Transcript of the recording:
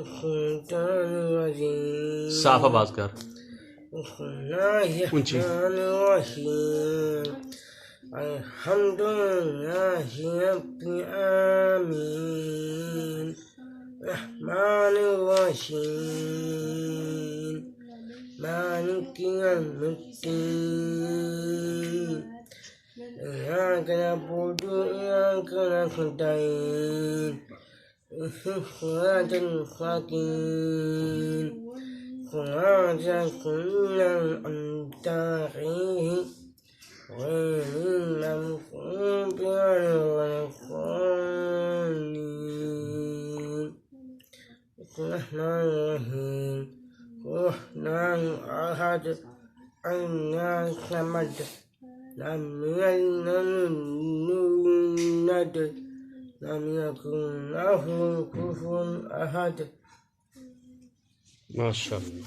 الشيطان الرجيم साफ आवाज कर بسم الله ऊंची الرحمن الرحيم الحمد لله رب العالمين الرحمن الرحيم مالك يوم الدين إياك نعبد وإياك نستعين اهدنا الصراط المستقيم صراط الذين أنعمت عليهم غير المغضوب عليهم ولا الضالين بسم الله الرحمن الرحيم الرحمن أحد الله الصمد لم يلد ولم يولد لم يكن له كفوا أحد ما شاء الله